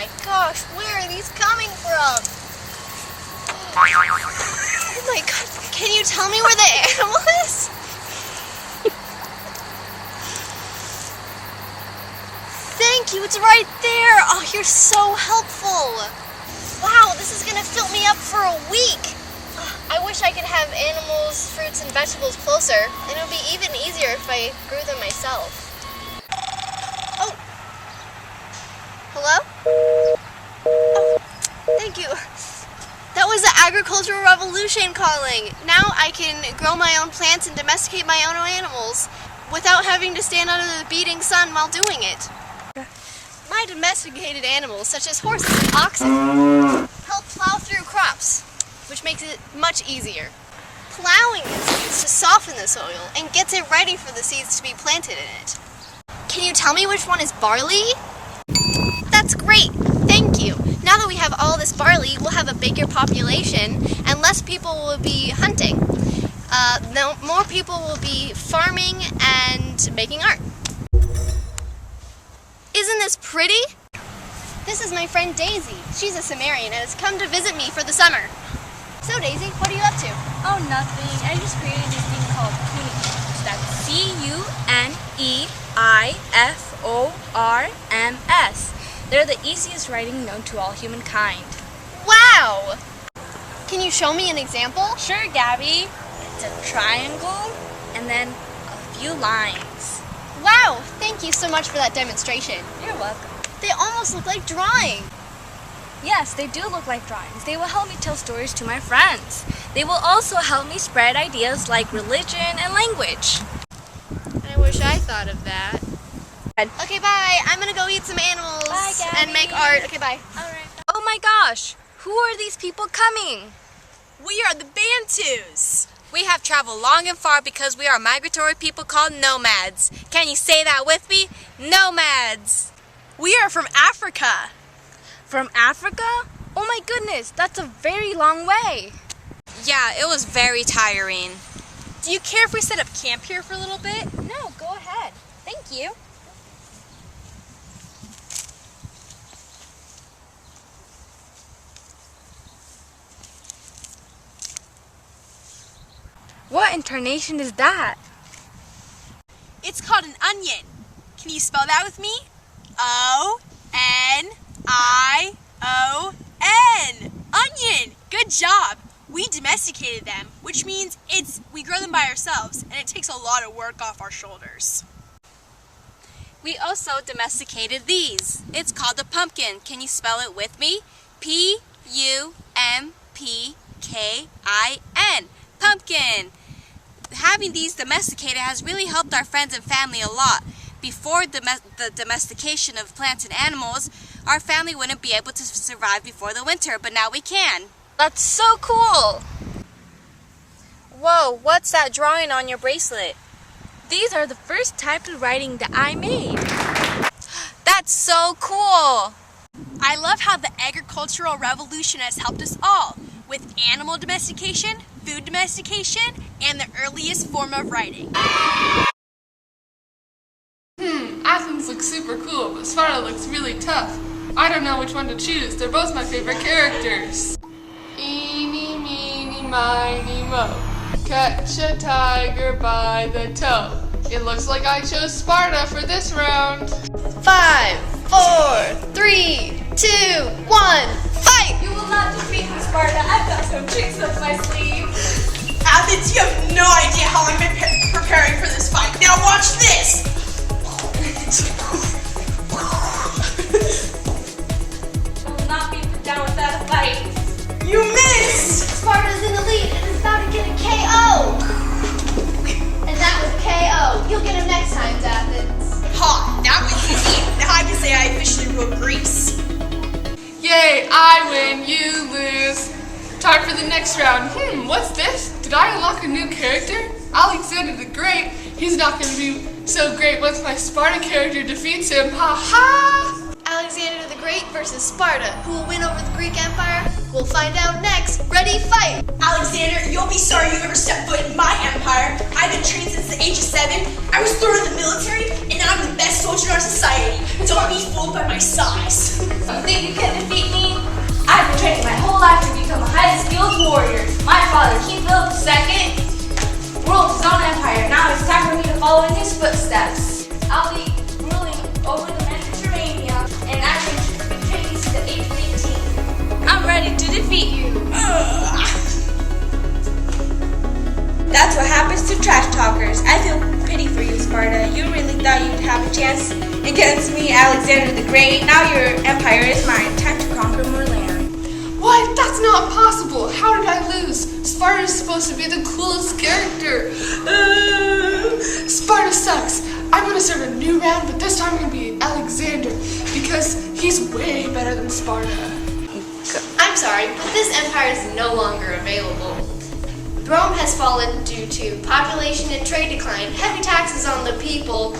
my gosh, where are these coming from? Oh my god, can you tell me where the animal is? Thank you, it's right there. Oh, you're so helpful. Wow, this is gonna fill me up for a week. I wish I could have animals, fruits, and vegetables closer, and it would be even easier if I grew them myself. Oh. Hello? Oh, thank you. That was the agricultural revolution calling. Now I can grow my own plants and domesticate my own animals without having to stand under the beating sun while doing it. My domesticated animals, such as horses and oxen, help plow through crops, which makes it much easier. Plowing is used to soften the soil and gets it ready for the seeds to be planted in it. Can you tell me which one is barley? That's great, thank you. Now that we have all this barley, we'll have a bigger population and less people will be hunting. More people will be farming and making art. Isn't this pretty? This is my friend Daisy. She's a Sumerian and has come to visit me for the summer. So Daisy, what are you up to? Oh, nothing. I just created this thing called cuneiforms. That's C-U-N-E-I-F-O-R-M-S. They're the easiest writing known to all humankind. Wow! Can you show me an example? Sure, Gabby. It's a triangle and then a few lines. Wow! Thank you so much for that demonstration. You're welcome. They almost look like drawing. Yes, they do look like drawings. They will help me tell stories to my friends. They will also help me spread ideas like religion and language. I wish I thought of that. Okay, bye. I'm gonna go eat some animals. Bye, Gabby. And make art. Okay, bye. All right. Oh my gosh! Who are these people coming? We are the Bantus. We have traveled long and far because we are migratory people called nomads. Can you say that with me? Nomads. We are from Africa. From Africa? Oh my goodness, that's a very long way. Yeah, it was very tiring. Do you care if we set up camp here for a little bit? No, go ahead. Thank you. What intonation is that? It's called an onion. Can you spell that with me? O-N-I-O-N. Onion. Good job. We domesticated them, which means we grow them by ourselves, and it takes a lot of work off our shoulders. We also domesticated these. It's called a pumpkin. Can you spell it with me? P-U-M-P-K-I-N. Pumpkin. Having these domesticated has really helped our friends and family a lot. Before the domestication of plants and animals, our family wouldn't be able to survive before the winter, but now we can. That's so cool! Whoa, what's that drawing on your bracelet? These are the first types of writing that I made. That's so cool! I love how the agricultural revolution has helped us all, with animal domestication, food domestication, and the earliest form of writing. Athens looks super cool, but Sparta looks really tough. I don't know which one to choose. They're both my favorite characters. Eeny, meeny, miny, mo. Catch a tiger by the toe. It looks like I chose Sparta for this round. 5, 4, 3, 2, 1, fight! You will not defeat me, Sparta. I've got some tricks up my sleeve. Athens, you have no idea how I'm preparing for this fight. Now watch this! I will not be put down without a fight. You missed! Sparta's in the lead and is about to get a KO! And that was a KO. You'll get him next time, Athens. Ha! That was easy. Now I can say I officially ruled Greece. Yay, I win, you lose. Time for the next round. What's this? Did I unlock a new character? Alexander the Great. He's not going to be so great once my Sparta character defeats him. Ha ha! Alexander the Great versus Sparta. Who will win over the Greek Empire? We'll find out next. Ready, fight! Alexander, you'll be sorry you ever stepped foot in my empire. I've been trained since the age of 7. I was thrown in the military, and now I'm the best soldier in our society. Don't be fooled by my size. You think you can defeat me? I've been training my whole life to become a highly skilled warrior. My father, King Philip II, ruled his own empire. Now it's time for me to follow in his footsteps. I'll be ruling over the Mediterranean, and I can train you to the age of 18. I'm ready to defeat you. That's what happens to trash talkers. I feel pity for you, Sparta. You really thought you'd have a chance against me, Alexander the Great. Now your empire is mine. Time to conquer more land. What? That's not possible. How did I lose? Sparta is supposed to be the coolest character. Sparta sucks. I'm going to start a new round, but this time I'm going to be Alexander because he's way better than Sparta. I'm sorry, but this empire is no longer available. Rome has fallen due to population and trade decline, heavy taxes on the people,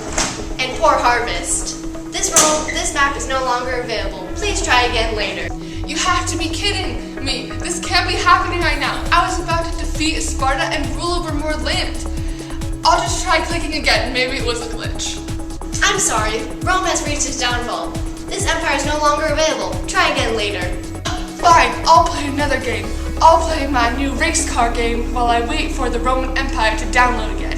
and poor harvest. This map is no longer available. Please try again later. You have to be kidding me. This can't be happening right now. I was about to defeat Sparta and rule over more land. I'll just try clicking again. Maybe it was a glitch. I'm sorry, Rome has reached its downfall. This empire is no longer available. Try again later. Fine, I'll play another game. I'll play my new race car game while I wait for the Roman Empire to download again.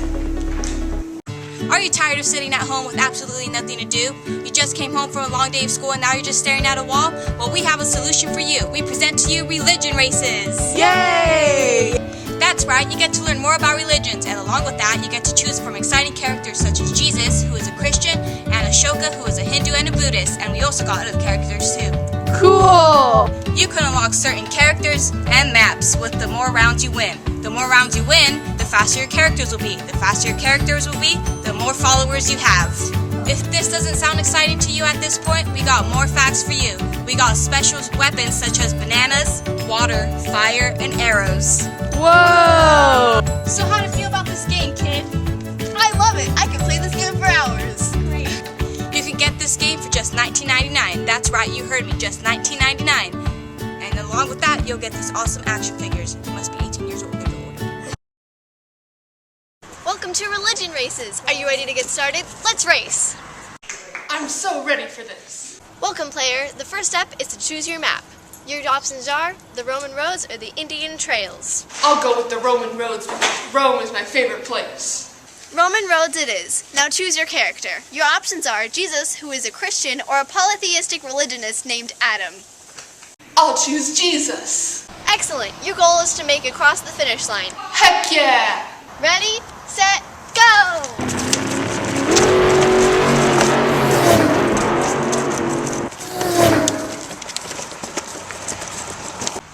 Are you tired of sitting at home with absolutely nothing to do? You just came home from a long day of school and now you're just staring at a wall? Well, we have a solution for you. We present to you religion races. Yay! That's right, you get to learn more about religions, and along with that, you get to choose from exciting characters such as Jesus, who is a Christian, and Ashoka, who is a Hindu and a Buddhist, and we also got other characters too. Cool! You can unlock certain characters and maps with the more rounds you win. The more rounds you win, the faster your characters will be. The faster your characters will be, the more followers you have. If this doesn't sound exciting to you at this point, we got more facts for you. We got special weapons such as bananas, water, fire, and arrows. Whoa! So how do you feel about this game, kid? I love it. I can play this game for hours. Great. You can get this game for just $19.99. That's right, you heard me, just $19.99. And along with that, you'll get these awesome action figures. You must be 18 years old to order. Welcome to Religion Races. Are you ready to get started? Let's race. I'm so ready for this. Welcome, player. The first step is to choose your map. Your options are the Roman roads or the Indian trails. I'll go with the Roman roads because Rome is my favorite place. Roman roads it is. Now choose your character. Your options are Jesus, who is a Christian, or a polytheistic religionist named Adam. I'll choose Jesus. Excellent. Your goal is to make it across the finish line. Heck yeah! Ready, set, go!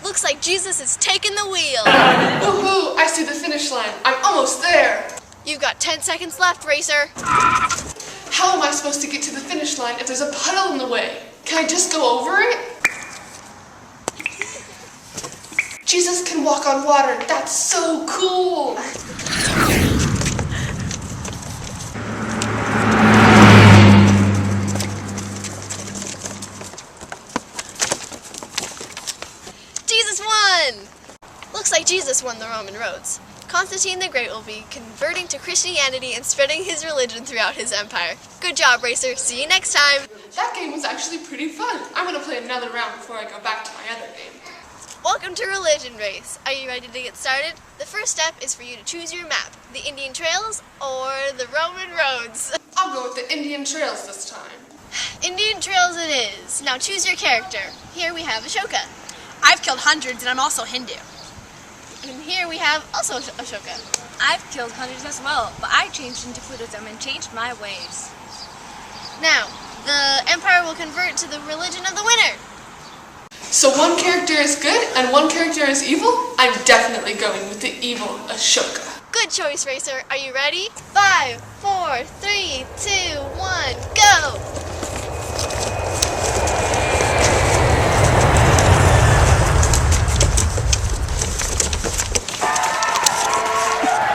Looks like Jesus is taking the wheel. Woohoo! I see the finish line. I'm almost there. You've got 10 seconds left, racer. How am I supposed to get to the finish line if there's a puddle in the way? Can I just go over it? Jesus can walk on water. That's so cool. Jesus won! Looks like Jesus won the Roman roads. Constantine the Great will be converting to Christianity and spreading his religion throughout his empire. Good job, racer. See you next time. That game was actually pretty fun. I'm going to play another round before I go back to my other game. Welcome to Religion Race. Are you ready to get started? The first step is for you to choose your map, the Indian Trails or the Roman roads. I'll go with the Indian Trails this time. Indian Trails it is. Now choose your character. Here we have Ashoka. I've killed hundreds and I'm also Hindu. And here we have also Ashoka. I've killed hundreds as well, but I changed into Buddhism and changed my ways. Now, the empire will convert to the religion of the winner. So one character is good and one character is evil? I'm definitely going with the evil Ashoka. Good choice, racer. Are you ready? 5, 4, 3, 2, 1, go!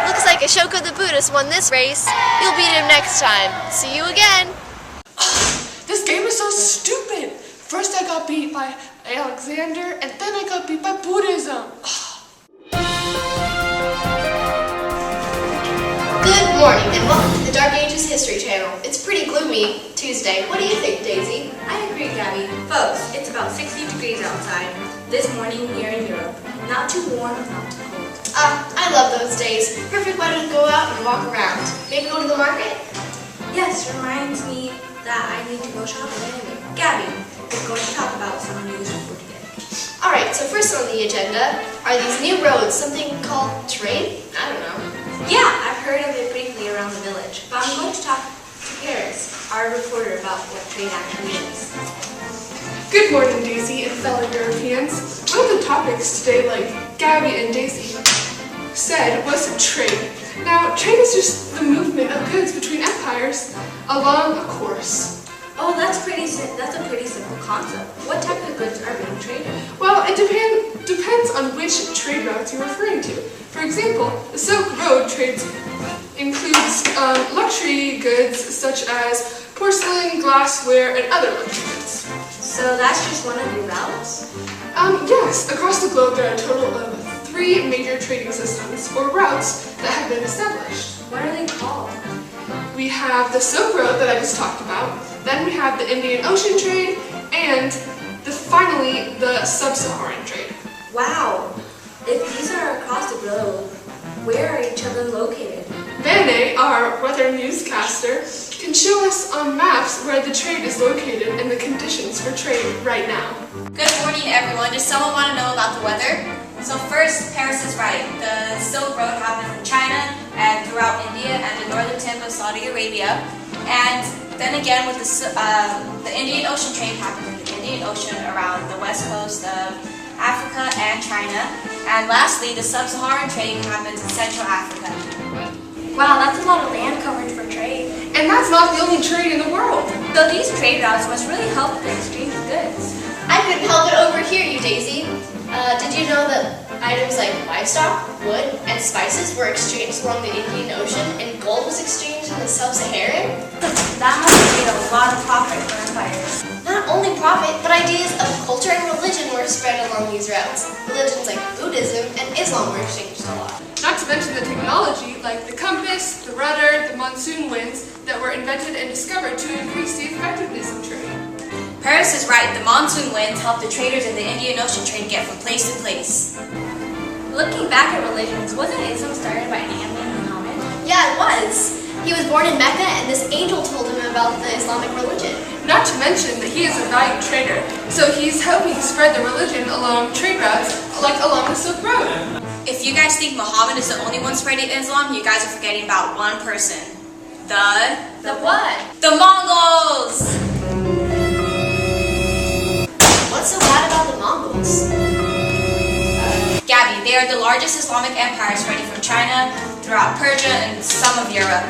Looks like Ashoka the Buddhist won this race. You'll beat him next time. See you again. This game is so stupid. First I got beat by Alexander and then I got beat by Buddhism. Good morning and welcome to the Dark Ages History Channel. It's pretty gloomy Tuesday. What do you think, Daisy? I agree, Gabby. Folks, it's about 60 degrees outside. This morning here in Europe. Not too warm, not too cold. I love those days. Perfect weather to go out and walk around. Maybe go to the market? Yes, reminds me that I need to go shopping anyway. Gabby is going to talk about some news for today. Alright, so first on the agenda are these new roads, something called trade? I don't know. Yeah, I've heard of it briefly around the village, but I'm going to talk to Paris, our reporter, about what trade actually is. Good morning, Daisy and fellow Europeans. One of the topics today, like Gabby and Daisy said, was trade. Now, trade is just the movement of goods between empires along a course. Oh, that's a pretty simple concept. What type of goods are being traded? Well, it depends on which trade routes you're referring to. For example, the Silk Road trade includes luxury goods such as porcelain, glassware, and other luxury goods. So that's just one of your routes? Yes, across the globe there are a total of 3 major trading systems, or routes, that have been established. What are they called? We have the Silk Road that I just talked about, then we have the Indian Ocean trade, and finally the Sub-Saharan trade. Wow! If these are across the globe, where are each of them located? Bene, our weather newscaster, can show us on maps where the trade is located and the conditions for trade right now. Good morning, everyone. Does someone want to know about the weather? So first, Paris is right. The Silk Road happens in China and throughout India and the northern tip of Saudi Arabia. And then again, with the Indian Ocean trade happens in the Indian Ocean around the west coast of Africa and China. And lastly, the Sub-Saharan trade happens in Central Africa. Wow, that's a lot of land coverage for trade. And that's not the only trade in the world. So these trade routes must really help the exchange of goods. I couldn't help but overhear you, Daisy. Did you know that items like livestock, wood, and spices were exchanged along the Indian Ocean and gold was exchanged in the Sub-Saharan? That must have made a lot of profit for empires. Not only profit, but ideas of culture and religion were spread along these routes. Religions like Buddhism and Islam were exchanged a lot. Not to mention the technology like the compass, the rudder, the monsoon winds that were invented and discovered to increase the effectiveness of trade. Paris is right. The monsoon winds helped the traders in the Indian Ocean trade get from place to place. Looking back at religions, wasn't Islam started by an angel Muhammad? Yeah, it was. He was born in Mecca and this angel told him about the Islamic religion. Not to mention that he is a valued trader, so he's helping spread the religion along trade routes like along the Silk Road. If you guys think Muhammad is the only one spreading Islam, you guys are forgetting about one person. The what? The Mongols! What's so bad about the Mongols? Gabby, they are the largest Islamic empire spreading from China throughout Persia and some of Europe.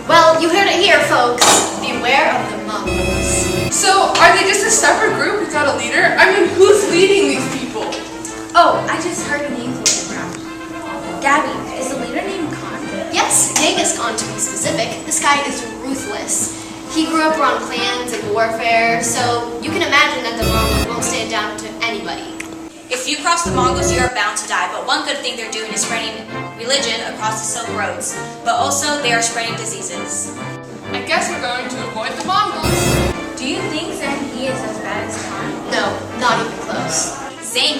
Well, you heard it here, folks. Beware of the Mongols. So, are they just a separate group without a leader? I mean, who's leading these people? Oh, I just heard a name floating around. Gabby, is the leader named Khan? Yes, Genghis Khan to be specific. This guy is ruthless. He grew up around clans and warfare, so you can imagine that the Mongols won't stand down to anybody. If you cross the Mongols, you are bound to die, but one good thing they're doing is spreading religion across the Silk Roads. But also, they are spreading diseases. I guess we're going to avoid the Mongols. Do you think Zanhi is as bad as Khan? No, not even close. Zhang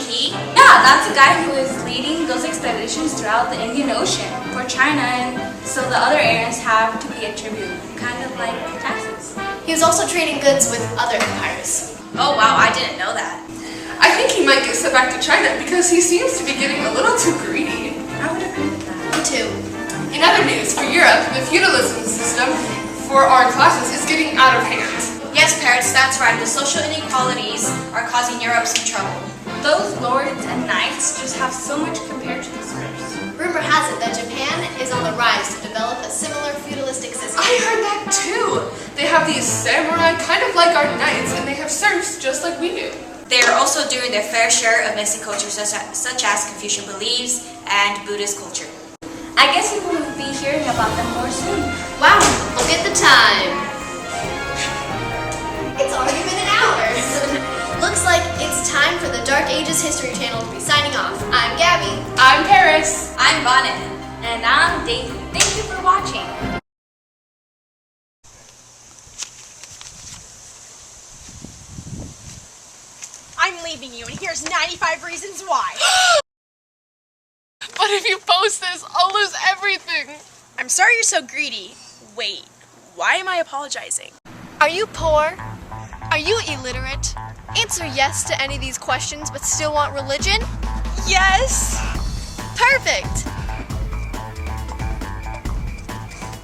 Yeah, that's the guy who is leading those expeditions throughout the Indian Ocean for China, and so the other Aryans have to pay a tribute, kind of like taxes. He was also trading goods with other empires. Oh wow, I didn't know that. I think he might get sent back to China because he seems to be getting a little too greedy. I would agree with that. Me too. In other news, for Europe, the feudalism system for our classes is getting out of hand. Yes, parents, that's right. The social inequalities are causing Europe some trouble. Those lords and knights just have so much compared to the serfs. Rumor has it that Japan is on the rise to develop a similar feudalistic system. I heard that too. They have these samurai kind of like our knights, and they have serfs just like we do. They are also doing their fair share of mixing cultures such as Confucian beliefs and Buddhist culture. I guess we will be hearing about them more soon. Wow, look at the time. It's already been an hour. Looks like it's time for the Dark Ages History Channel to be signing off. I'm Gabby. I'm Paris. I'm Bonnet. And I'm Daisy. Thank you for watching. believing you, and here's 95 reasons why. But if you post this, I'll lose everything. I'm sorry you're so greedy. Wait, why am I apologizing? Are you poor? Are you illiterate? Answer yes to any of these questions but still want religion? Yes! Perfect!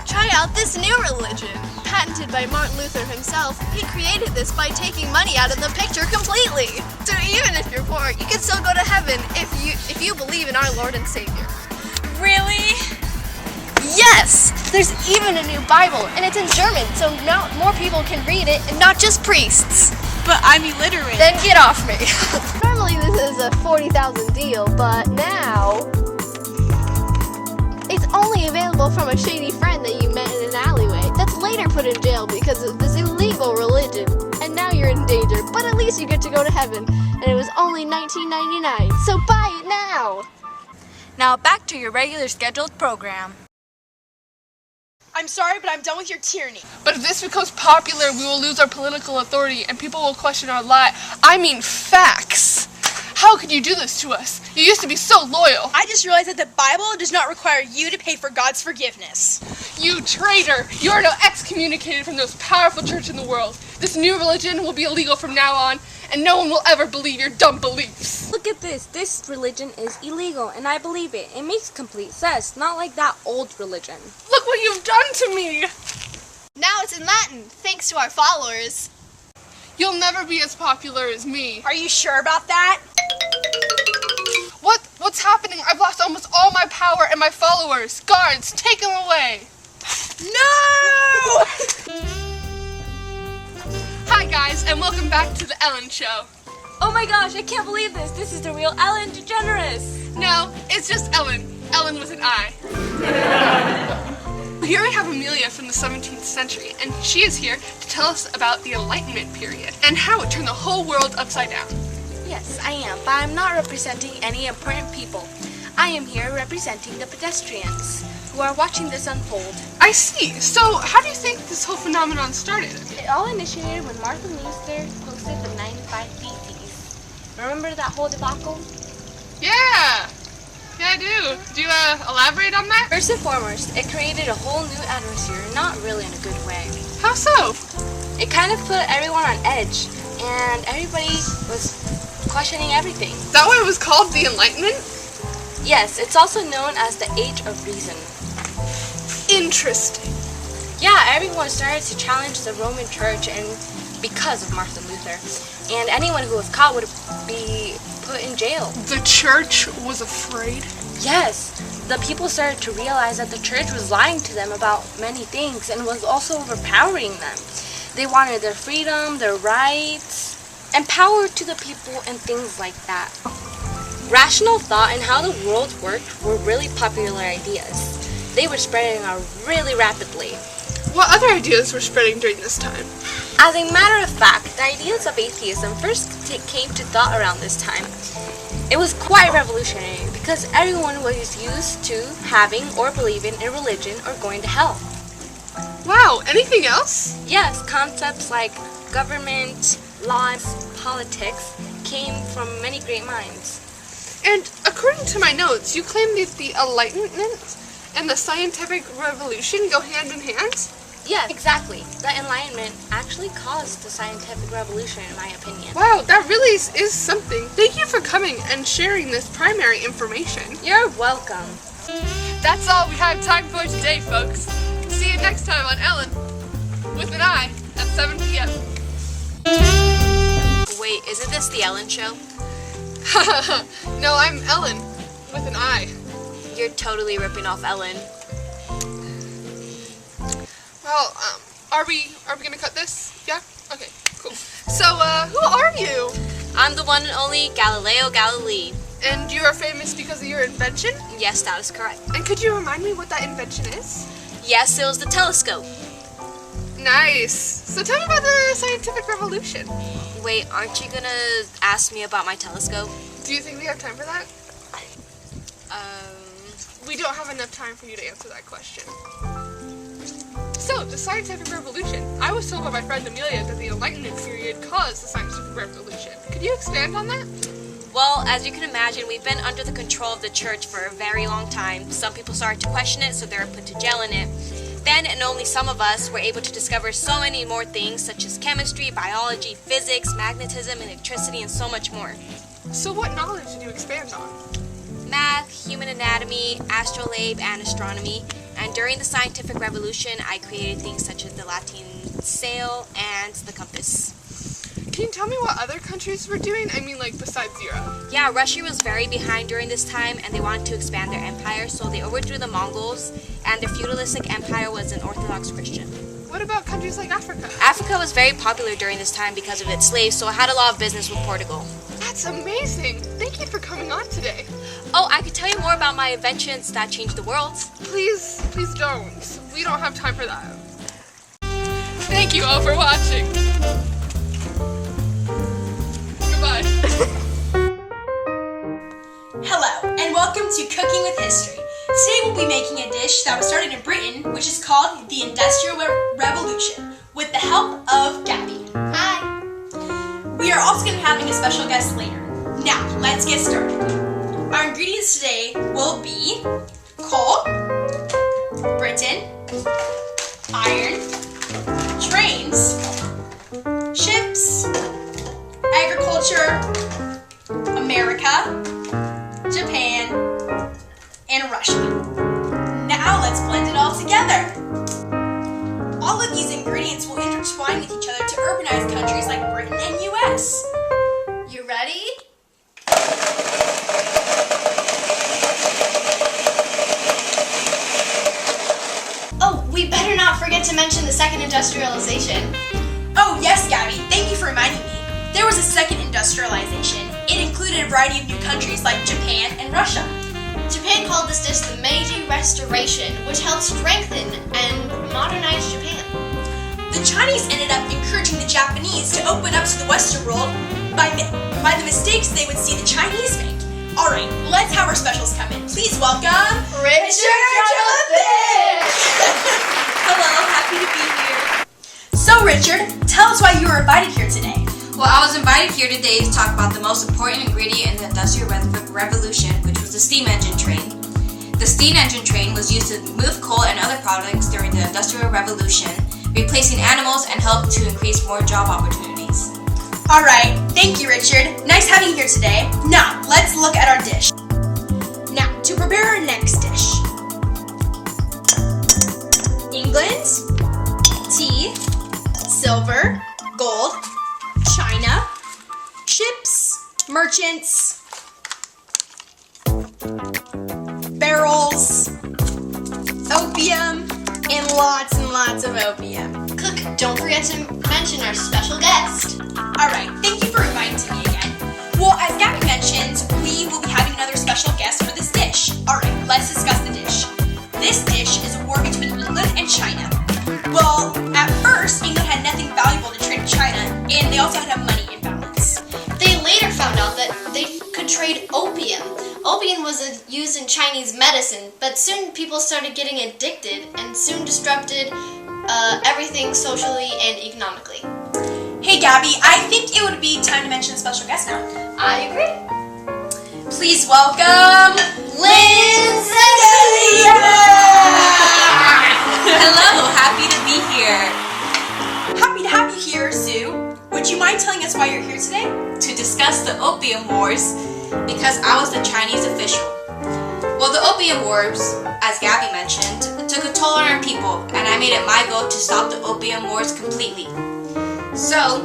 Try out this new religion. Patented by Martin Luther himself, he created this by taking money out of the picture completely. So even if you're poor, you can still go to heaven if you believe in our Lord and Savior. Really? Yes! There's even a new Bible, and it's in German, so now more people can read it, and not just priests. But I'm illiterate. Then get off me. Normally this is a 40,000 deal, but now it's only available from a shady friend that you met in an alleyway that's later put in jail because of this illegal religion. And now you're in danger, but at least you get to go to heaven. And it was only $19.99, so buy it now! Now back to your regular scheduled program. I'm sorry, but I'm done with your tyranny. But if this becomes popular, we will lose our political authority and people will question our facts. How could you do this to us? You used to be so loyal. I just realized that the Bible does not require you to pay for God's forgiveness. You traitor! You are now excommunicated from the most powerful church in the world. This new religion will be illegal from now on, and no one will ever believe your dumb beliefs. Look at this. This religion is illegal, and I believe it. It makes complete sense, not like that old religion. Look what you've done to me! Now it's in Latin, thanks to our followers. You'll never be as popular as me. Are you sure about that? What's happening? I've lost almost all my power and my followers. Guards, take them away. No! Hi guys, and welcome back to the Ellen Show. Oh my gosh, I can't believe this. This is the real Ellen DeGeneres. No, it's just Ellen. Ellen with an I. Here I have Amelia from the 17th century, and she is here to tell us about the Enlightenment period and how it turned the whole world upside down. Yes, I am, but I'm not representing any important people. I am here representing the pedestrians who are watching this unfold. I see. So, how do you think this whole phenomenon started? It all initiated when Martha Luther posted the 95 Theses. Remember that whole debacle? Yeah, I do. Do you elaborate on that? First and foremost, it created a whole new atmosphere, not really in a good way. How so? It kind of put everyone on edge, and everybody was questioning everything. Is that why it was called the Enlightenment? Yes, it's also known as the Age of Reason. Interesting. Yeah, everyone started to challenge the Roman Church and because of Martin Luther. And anyone who was caught would be put in jail. The church was afraid? Yes, the people started to realize that the church was lying to them about many things and was also overpowering them. They wanted their freedom, their rights, and power to the people and things like that. Rational thought and how the world worked were really popular ideas. They were spreading out really rapidly. What other ideas were spreading during this time? As a matter of fact, the ideas of atheism first came to thought around this time. It was quite revolutionary because everyone was used to having or believing in religion or going to hell. Wow, anything else? Yes, concepts like government, laws, politics came from many great minds. And according to my notes, you claim that the Enlightenment and the scientific revolution go hand in hand? Yeah, exactly. The Enlightenment actually caused the scientific revolution, in my opinion. Wow, that really is something. Thank you for coming and sharing this primary information. You're welcome. That's all we have time for today, folks. See you next time on Ellen with an I at 7 p.m. Wait, isn't this the Ellen Show? No, I'm Ellen with an I. You're totally ripping off Ellen. Well, are we gonna cut this? Yeah? Okay, cool. So, who are you? I'm the one and only Galileo Galilei. And you are famous because of your invention? Yes, that is correct. And could you remind me what that invention is? Yes, it was the telescope. Nice. So tell me about the scientific revolution. Wait, aren't you gonna ask me about my telescope? Do you think we have time for that? We don't have enough time for you to answer that question. So, the scientific revolution. I was told by my friend Amelia that the Enlightenment period caused the scientific revolution. Could you expand on that? Well, as you can imagine, we've been under the control of the church for a very long time. Some people started to question it, so they were put to jail in it. Then, and only some of us were able to discover so many more things, such as chemistry, biology, physics, magnetism, electricity, and so much more. So what knowledge did you expand on? Math, human anatomy, astrolabe, and astronomy. And during the scientific revolution, I created things such as the Latin sail and the compass. Can you tell me what other countries were doing? I mean, like, besides Europe. Yeah, Russia was very behind during this time, and they wanted to expand their empire, so they overthrew the Mongols, and their feudalistic empire was an Orthodox Christian. What about countries like Africa? Africa was very popular during this time because of its slaves, so it had a lot of business with Portugal. That's amazing! Thank you for coming on today. Oh, I could tell you more about my inventions that changed the world. Please don't. We don't have time for that. Thank you all for watching. Goodbye. Hello, and welcome to Cooking with History. Today we'll be making a dish that was started in Britain, which is called the Industrial Revolution, with the help of Gabby. Hi. We are also going to be having a special guest later. Now, let's get started. Our ingredients today will be coal, Britain, iron, trains, ships, agriculture, America, Japan, and Russia. Now let's blend it all together. All of these ingredients will intertwine with each other to urbanize countries like Britain and US. You ready? Oh, we better not forget to mention the second industrialization. Oh yes, Gabby, thank you for reminding me. There was a second industrialization. It included a variety of new countries like Japan and Russia. Japan called this dish the Meiji Restoration, which helped strengthen and modernize Japan. The Chinese ended up encouraging the Japanese to open up to the Western world by the mistakes they would see the Chinese make. Alright, let's have our specials come in. Please welcome Richard Hello, happy to be here. So Richard, tell us why you were invited here today. Well, I was invited here today to talk about the most important ingredient in the Industrial Revolution, which was the steam engine train. The steam engine train was used to move coal and other products during the Industrial Revolution, replacing animals and helped to increase more job opportunities. Alright, thank you Richard. Nice having you here today. Now, let's look at our dish. Now, to prepare our next dish. England, tea, silver, gold, China, ships, merchants, barrels, opium, and lots of opium. Cook, don't forget to mention our special guest. Alright, thank you for reminding me again. Well, as Gabby mentioned, we will be having another special guest for this dish. Alright, let's discuss the dish. This dish is a war between England and China. Well, at first, England had nothing valuable to trade with China, and they also had a money imbalance. They later found out that they could trade opium. Opium was used in Chinese medicine, but soon people started getting addicted and soon disrupted everything socially and economically. Hey Gabby, I think it would be time to mention a special guest now. I agree. Please welcome Lindsay! Hello, happy to be here. Happy to have you here, Sue. Would you mind telling us why you're here today? To discuss the Opium Wars, because I was the Chinese official. Well, the Opium Wars, as Gabby mentioned, took a toll on our people, and I made it my goal to stop the Opium Wars completely. So,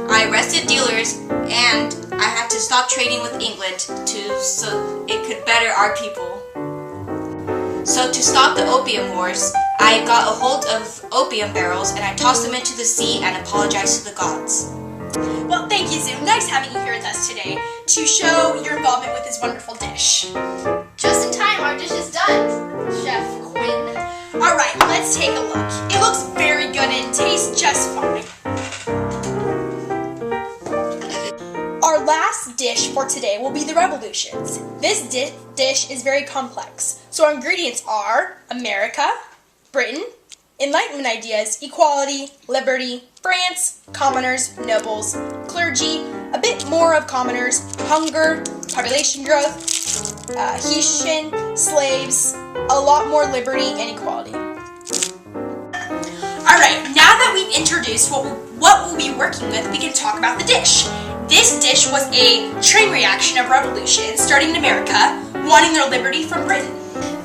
I arrested dealers, and I had to stop trading with England so it could better our people. So to stop the Opium Wars, I got a hold of opium barrels and I tossed them into the sea and apologized to the gods. Well, thank you, Sue. Nice having you here with us today to show your involvement with this wonderful dish. Just in time, our dish is done, Chef Quinn. Alright, let's take a look. It looks very good and tastes just fine. Our last dish for today will be the revolutions. This dish is very complex. So our ingredients are America, Britain, Enlightenment ideas, equality, liberty, France, commoners, nobles, clergy, a bit more of commoners, hunger, population growth, Hessian, slaves, a lot more liberty and equality. Alright, now that we've introduced what we'll be working with, we can talk about the dish. This dish was a chain reaction of revolution starting in America, wanting their liberty from Britain.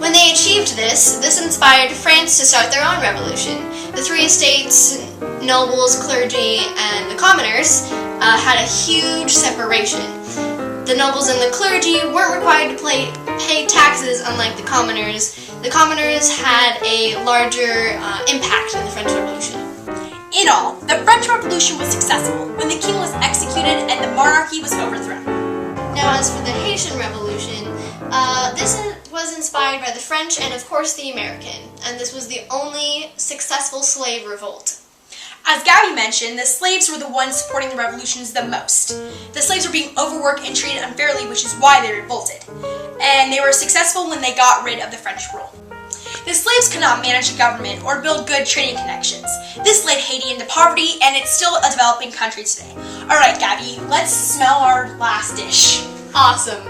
When they achieved this inspired France to start their own revolution. The three estates, nobles, clergy, and the commoners had a huge separation. The nobles and the clergy weren't required to pay taxes, unlike the commoners. The commoners had a larger impact in the French Revolution. In all, the French Revolution was successful when the king was executed and the monarchy was overthrown. Now, as for the Haitian Revolution, this was inspired by the French and, of course, the American, and this was the only successful slave revolt. As Gabby mentioned, the slaves were the ones supporting the revolutions the most. The slaves were being overworked and treated unfairly, which is why they revolted. And they were successful when they got rid of the French rule. The slaves could not manage a government or build good trading connections. This led Haiti into poverty, and it's still a developing country today. Alright, Gabby, let's smell our last dish. Awesome.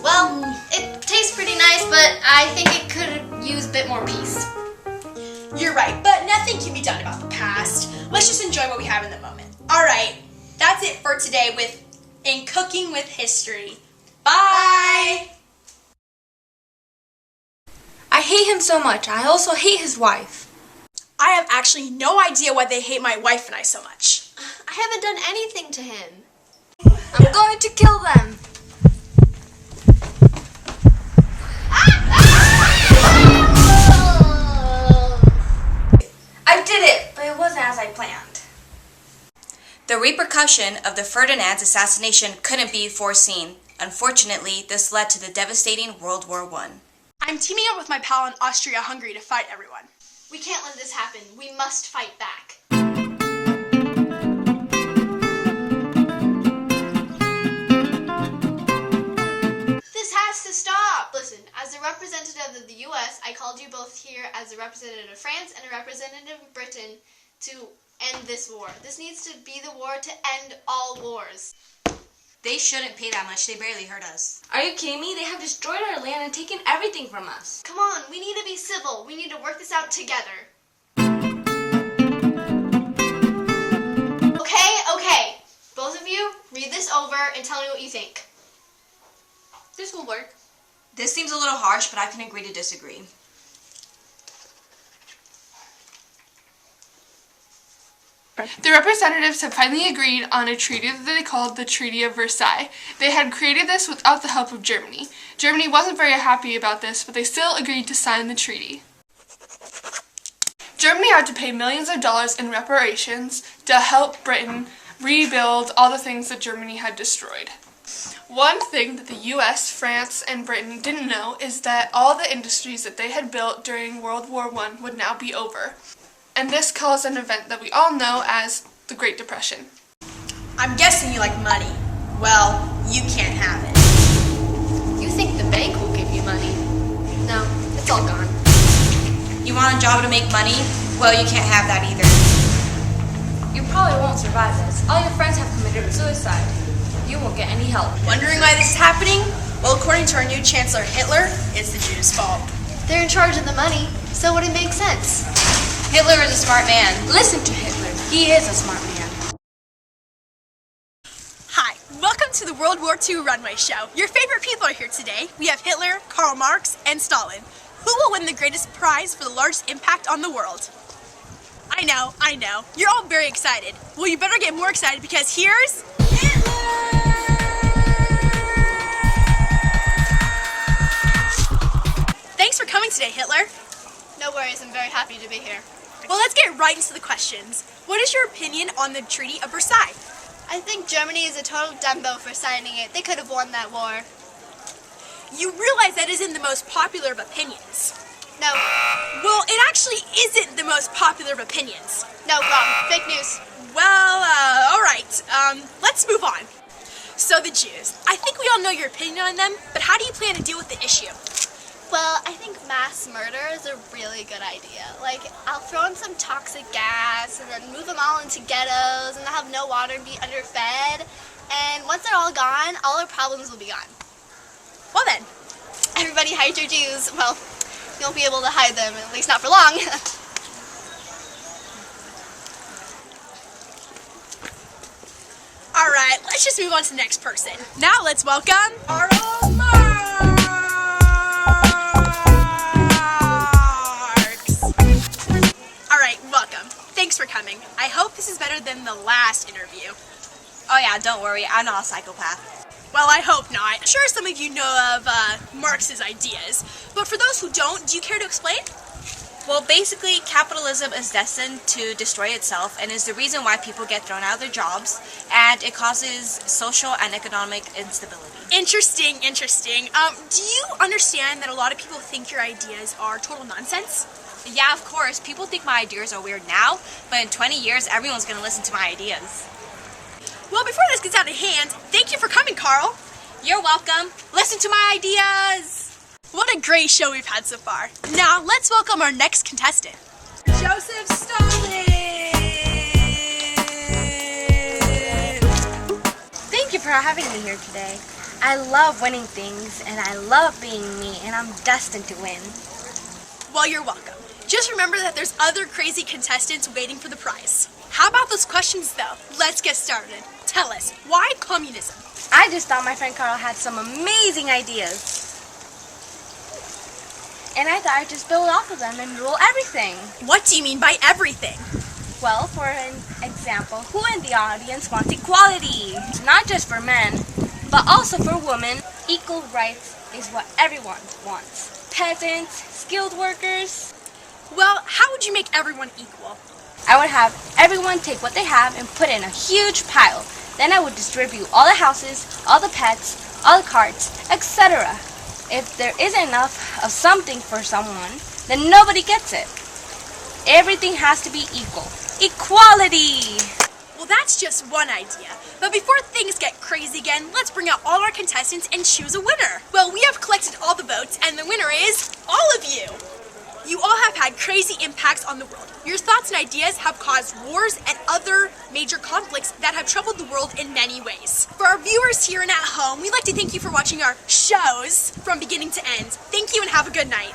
Well, it tastes pretty nice, but I think it could use a bit more peace. You're right, but nothing can be done about the past. Let's just enjoy what we have in the moment. Alright, that's it for today in Cooking with History. Bye! I hate him so much. I also hate his wife. I have actually no idea why they hate my wife and I so much. I haven't done anything to him. I'm going to kill them. I did it, but it wasn't as I planned. The repercussion of the Ferdinand's assassination couldn't be foreseen. Unfortunately, this led to the devastating World War I. I'm teaming up with my pal in Austria-Hungary to fight everyone. We can't let this happen. We must fight back. This has to stop! Listen, as a representative of the U.S., I called you both here as a representative of France and a representative of Britain to end this war. This needs to be the war to end all wars. They shouldn't pay that much. They barely hurt us. Are you kidding me? They have destroyed our land and taken everything from us. Come on, we need to be civil. We need to work this out together. Okay. Both of you, read this over and tell me what you think. This will work. This seems a little harsh, but I can agree to disagree. The representatives have finally agreed on a treaty that they called the Treaty of Versailles. They had created this without the help of Germany. Germany wasn't very happy about this, but they still agreed to sign the treaty. Germany had to pay millions of dollars in reparations to help Britain rebuild all the things that Germany had destroyed. One thing that the US, France, and Britain didn't know is that all the industries that they had built during World War I would now be over. And this caused an event that we all know as the Great Depression. I'm guessing you like money. Well, you can't have it. You think the bank will give you money? No, it's all gone. You want a job to make money? Well, you can't have that either. You probably won't survive this. All your friends have committed suicide. You won't get any help. Wondering why this is happening? Well, according to our new Chancellor Hitler, it's the Jews' fault. They're in charge of the money, so would it make sense? Hitler is a smart man. Listen to Hitler. He is a smart man. Hi, welcome to the World War II runway show. Your favorite people are here today. We have Hitler, Karl Marx, and Stalin. Who will win the greatest prize for the largest impact on the world? I know. You're all very excited. Well, you better get more excited because here's Hitler! Thanks for coming today, Hitler. No worries, I'm very happy to be here. Well, let's get right into the questions. What is your opinion on the Treaty of Versailles? I think Germany is a total dumbo for signing it. They could have won that war. You realize that isn't the most popular of opinions. No. Well, it actually isn't the most popular of opinions. No, wrong. Fake news. Well, alright. Let's move on. So the Jews. I think we all know your opinion on them, but how do you plan to deal with the issue? Well, I think mass murder is a really good idea. Like, I'll throw in some toxic gas and then move them all into ghettos and they'll have no water and be underfed. And once they're all gone, all our problems will be gone. Well then, Everybody hide your Jews. Well, you won't be able to hide them, at least not for long. all right, let's just move on to the next person. Now let's welcome Carl Marks. All right, welcome. Thanks for coming. I hope this is better than the last interview. Oh yeah, don't worry, I'm not a psychopath. Well, I hope not. I'm sure some of you know of Marx's ideas, but for those who don't, do you care to explain? Well, basically, capitalism is destined to destroy itself and is the reason why people get thrown out of their jobs, and it causes social and economic instability. Interesting. Do you understand that a lot of people think your ideas are total nonsense? Yeah, of course, people think my ideas are weird now, but in 20 years, everyone's going to listen to my ideas. Well, before this gets out of hand, thank you for coming, Carl. You're welcome. Listen to my ideas! What a great show we've had so far. Now, let's welcome our next contestant. Joseph Stalin! Thank you for having me here today. I love winning things, and I love being me, and I'm destined to win. Well, you're welcome. Just remember that there's other crazy contestants waiting for the prize. How about those questions, though? Let's get started. Tell us, why communism? I just thought my friend Carl had some amazing ideas. And I thought I'd just build off of them and rule everything. What do you mean by everything? Well, for an example, who in the audience wants equality? Not just for men, but also for women. Equal rights is what everyone wants. Peasants, skilled workers. Well, how would you make everyone equal? I would have everyone take what they have and put it in a huge pile. Then I would distribute all the houses, all the pets, all the carts, etc. If there isn't enough of something for someone, then nobody gets it. Everything has to be equal. Equality! Well, that's just one idea. But before things get crazy again, let's bring out all our contestants and choose a winner. Well, we have collected all the votes, and the winner is all of you. You all have had crazy impacts on the world. Your thoughts and ideas have caused wars and other major conflicts that have troubled the world in many ways. For our viewers here and at home, we'd like to thank you for watching our shows from beginning to end. Thank you and have a good night.